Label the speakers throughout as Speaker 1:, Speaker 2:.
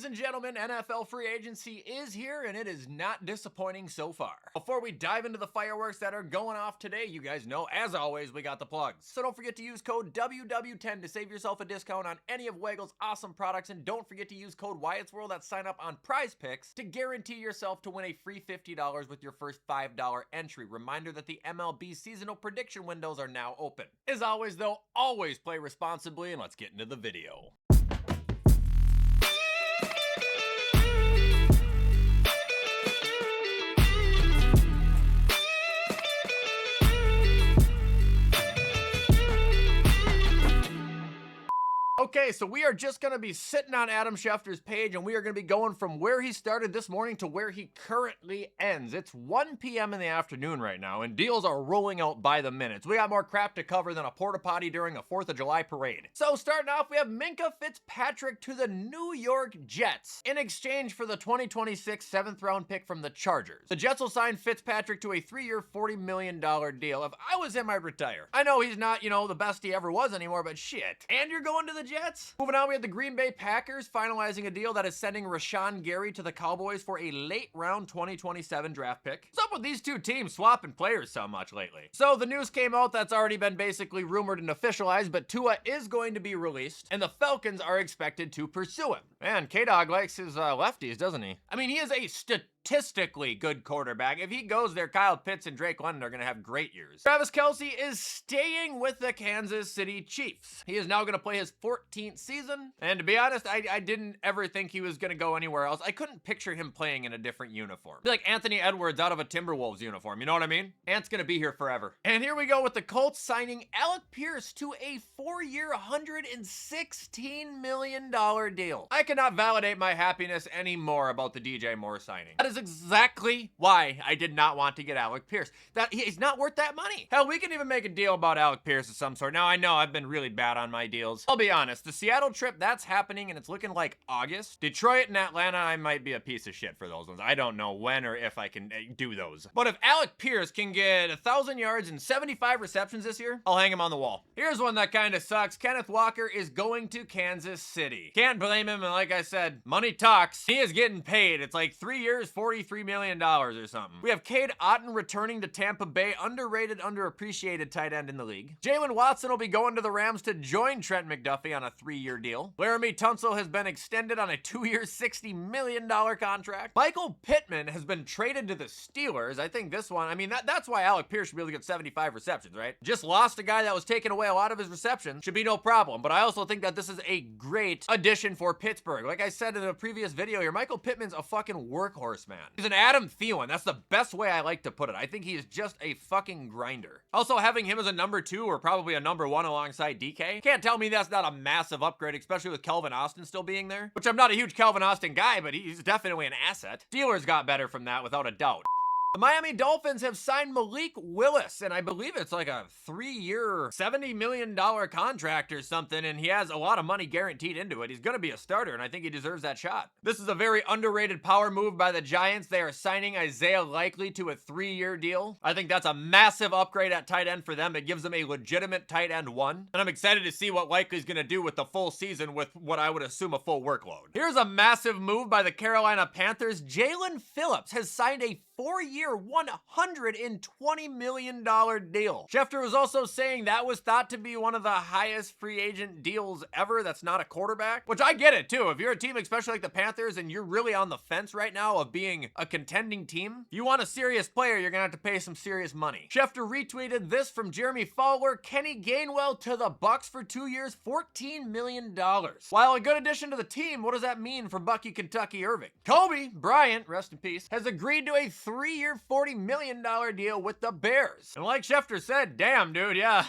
Speaker 1: Ladies and gentlemen, NFL free agency is here, and it is not disappointing so far. Before we dive into the fireworks that are going off today, you guys know, as always, we got the plugs. So don't forget to use code WW10 to save yourself a discount on any of Waggle's awesome products, and don't forget to use code WyattzWorld at sign up on Prize Picks to guarantee yourself to win a free $50 with your first $5 entry. Reminder that the MLB seasonal prediction windows are now open. As always, though, always play responsibly, and let's get into the video. Okay, so we are just going to be sitting on Adam Schefter's page, and we are going to be going from where he started this morning to where he currently ends. It's 1 p.m. in the afternoon right now, and deals are rolling out by the minutes. We got more crap to cover than a porta potty during a 4th of July parade. So starting off, we have Minkah Fitzpatrick to the New York Jets in exchange for the 2026 7th round pick from the Chargers. The Jets will sign Fitzpatrick to a 3-year, $40 million deal. If I was him, I'd retire. I know he's not, the best he ever was anymore, but shit. And you're going to the Jets? Moving on, we have the Green Bay Packers finalizing a deal that is sending Rashawn Gary to the Cowboys for a late round 2027 draft pick. What's up with these two teams swapping players so much lately? So the news came out that's already been basically rumored and officialized, but Tua is going to be released, and the Falcons are expected to pursue him. Man, K-Dog likes his lefties, doesn't he? I mean, he is a statistically good quarterback. If he goes there, Kyle Pitts and Drake London are going to have great years. Travis Kelce is staying with the Kansas City Chiefs. He is now going to play his 14th season. And to be honest, I didn't ever think he was going to go anywhere else. I couldn't picture him playing in a different uniform. Be like Anthony Edwards out of a Timberwolves uniform. You know what I mean? Ant's going to be here forever. And here we go with the Colts signing Alec Pierce to a 4-year, $116 million deal. I cannot validate my happiness anymore about the DJ Moore signing. That is exactly why I did not want to get Alec Pierce. He's not worth that money. Hell, we can even make a deal about Alec Pierce of some sort. Now, I know I've been really bad on my deals. I'll be honest, the Seattle trip, that's happening, and it's looking like August. Detroit and Atlanta, I might be a piece of shit for those ones. I don't know when or if I can do those. But if Alec Pierce can get 1,000 yards and 75 receptions this year, I'll hang him on the wall. Here's one that kind of sucks. Kenneth Walker is going to Kansas City. Can't blame him, and like I said, money talks. He is getting paid. It's like 3 years, $43 million or something. We have Cade Otton returning to Tampa Bay, underrated, underappreciated tight end in the league. Jalen Watson will be going to the Rams to join Trent McDuffie on a 3-year deal. Laramie Tunsil has been extended on a 2-year, $60 million contract. Michael Pittman has been traded to the Steelers. I think this one, that's why Alec Pierce should be able to get 75 receptions, right? Just lost a guy that was taking away a lot of his receptions. Should be no problem. But I also think that this is a great addition for Pittsburgh. Like I said in a previous video here, Michael Pittman's a fucking workhorse, man. He's an Adam Thielen. That's the best way I like to put it. I think he is just a fucking grinder. Also, having him as a number 2 or probably a number 1 alongside DK, can't tell me that's not a massive upgrade, especially with Calvin Austin still being there. Which I'm not a huge Calvin Austin guy, but he's definitely an asset. Steelers got better from that without a doubt. The Miami Dolphins have signed Malik Willis, and I believe it's like a 3-year, $70 million contract or something, and he has a lot of money guaranteed into it. He's going to be a starter, and I think he deserves that shot. This is a very underrated power move by the Giants. They are signing Isaiah Likely to a 3-year deal. I think that's a massive upgrade at tight end for them. It gives them a legitimate tight end 1, and I'm excited to see what Likely's going to do with the full season with what I would assume a full workload. Here's a massive move by the Carolina Panthers. Jalen Phillips has signed a 4-year, $120 million deal. Schefter was also saying that was thought to be one of the highest free agent deals ever that's not a quarterback, which I get it too. If you're a team, especially like the Panthers, and you're really on the fence right now of being a contending team, you want a serious player, you're gonna have to pay some serious money. Schefter retweeted this from Jeremy Fowler: Kenny Gainwell to the Bucks for 2 years, $14 million. While a good addition to the team, what does that mean for Bucky Kentucky Irving? Kobe Bryant, rest in peace, has agreed to a 3-year, $40 million deal with the Bears. And like Schefter said, damn, dude, yeah.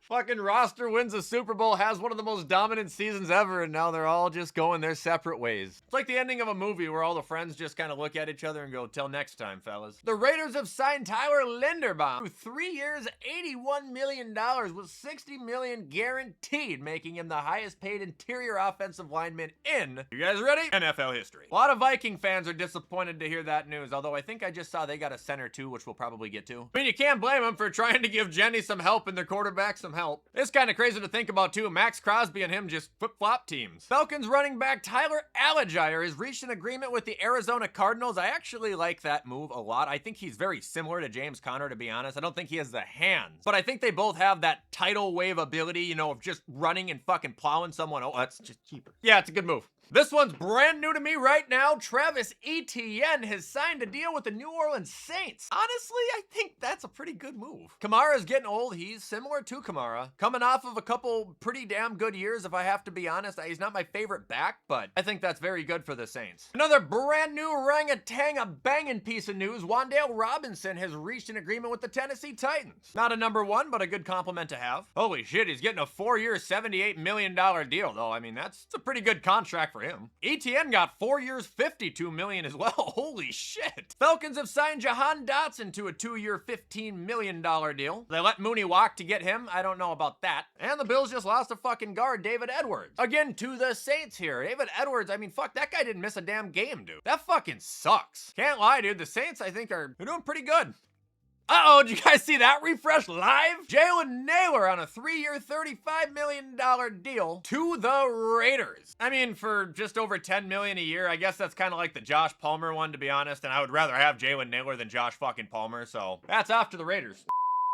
Speaker 1: Fucking roster wins a Super Bowl, has one of the most dominant seasons ever, and now they're all just going their separate ways. It's like the ending of a movie where all the friends just kind of look at each other and go, till next time, fellas. The Raiders have signed Tyler Linderbaum to 3 years, $81 million with $60 million guaranteed, making him the highest paid interior offensive lineman in, you guys ready? NFL history. A lot of Viking fans are disappointed to hear that news, although I think I just saw they got a center too, which we'll probably get to. I mean, you can't blame them for trying to give Jenny some help and their quarterback some help. It's kind of crazy to think about too. Max Crosby and him just flip-flop teams. Falcons running back Tyler Algier has reached an agreement with the Arizona Cardinals. I actually like that move a lot. I think he's very similar to James Conner, to be honest. I don't think he has the hands, but I think they both have that tidal wave ability, you know, of just running and fucking plowing someone. Oh, that's just cheaper. Yeah, it's a good move. This one's brand new to me right now. Travis Etienne has signed a deal with the New Orleans Saints. Honestly, I think that's a pretty good move. Kamara's getting old. He's similar to Kamara. Coming off of a couple pretty damn good years, if I have to be honest. He's not my favorite back, but I think that's very good for the Saints. Another brand new rang-a-tang-a-banging piece of news. Wan'Dale Robinson has reached an agreement with the Tennessee Titans. Not a number one, but a good compliment to have. Holy shit, he's getting a 4-year, $78 million deal, though. I mean, that's a pretty good contract for him. ETN got 4 years, $52 million as well. Holy shit. Falcons have signed Jahan Dotson to a 2-year, $15 million deal. They let Mooney walk to get him. I don't know about that. And the Bills just lost a fucking guard, David Edwards. Again, to the Saints here. David Edwards, I mean, fuck, that guy didn't miss a damn game, dude. That fucking sucks. Can't lie, dude. The Saints, I think, are doing pretty good. Uh-oh, did you guys see that refresh live? Jalen Naylor on a 3-year, $35 million deal to the Raiders. I mean, for just over $10 million a year, I guess that's kind of like the Josh Palmer one, to be honest, and I would rather have Jalen Naylor than Josh fucking Palmer, so that's off to the Raiders.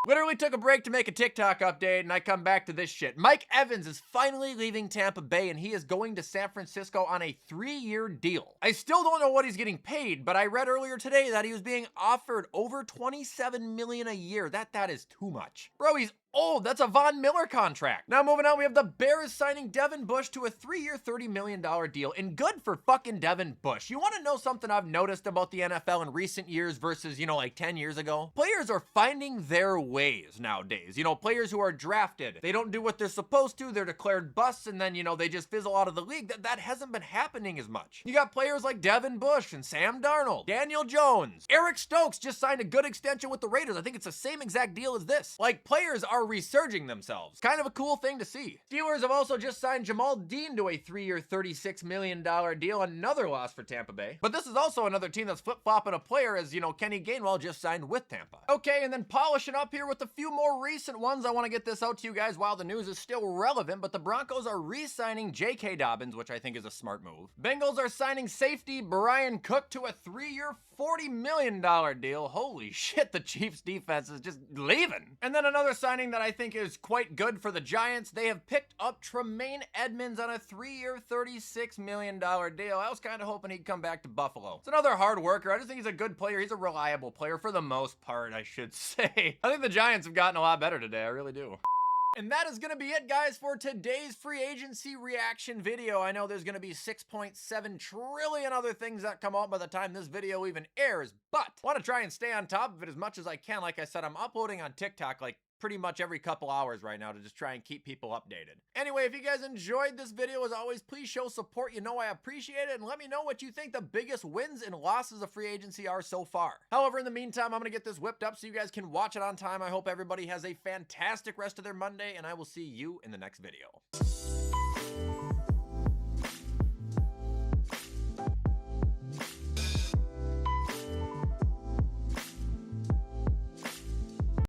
Speaker 1: Literally took a break to make a TikTok update, and I come back to this shit. Mike Evans is finally leaving Tampa Bay, and he is going to San Francisco on a 3-year deal. I still don't know what he's getting paid, but I read earlier today that he was being offered over $27 million a year. That is too much. Bro, he's old. That's a Von Miller contract. Now moving on, we have the Bears signing Devin Bush to a 3-year, $30 million deal, and good for fucking Devin Bush. You want to know something I've noticed about the NFL in recent years versus, you know, like 10 years ago? Players are finding their ways nowadays. You know, players who are drafted, they don't do what they're supposed to, they're declared busts, and then, you know, they just fizzle out of the league. That hasn't been happening as much. You got players like Devin Bush and Sam Darnold, Daniel Jones, Eric Stokes just signed a good extension with the Raiders. I think it's the same exact deal as this. Like, players are resurging themselves. Kind of a cool thing to see. Steelers have also just signed Jamal Dean to a 3-year, $36 million deal, another loss for Tampa Bay. But this is also another team that's flip-flopping a player, as, you know, Kenny Gainwell just signed with Tampa. Okay, and then polishing up here with a few more recent ones. I want to get this out to you guys while the news is still relevant, but the Broncos are re-signing J.K. Dobbins, which I think is a smart move. Bengals are signing safety Brian Cook to a 3-year, $40 million deal. Holy shit, the Chiefs defense is just leaving. And then another signing that I think is quite good for the Giants. They have picked up Tremaine Edmonds on a 3-year, $36 million deal. I was kind of hoping he'd come back to Buffalo. It's another hard worker. I just think he's a good player. He's a reliable player for the most part, I should say. I think the Giants have gotten a lot better today. I really do. And that is going to be it, guys, for today's free agency reaction video. I know there's going to be 6.7 trillion other things that come out by the time this video even airs, but I want to try and stay on top of it as much as I can. Like I said, I'm uploading on TikTok like pretty much every couple hours right now to just try and keep people updated. Anyway, if you guys enjoyed this video, as always, please show support. You know I appreciate it, and let me know what you think the biggest wins and losses of free agency are so far. However, in the meantime, I'm going to get this whipped up so you guys can watch it on time. I hope everybody has a fantastic rest of their Monday, and I will see you in the next video.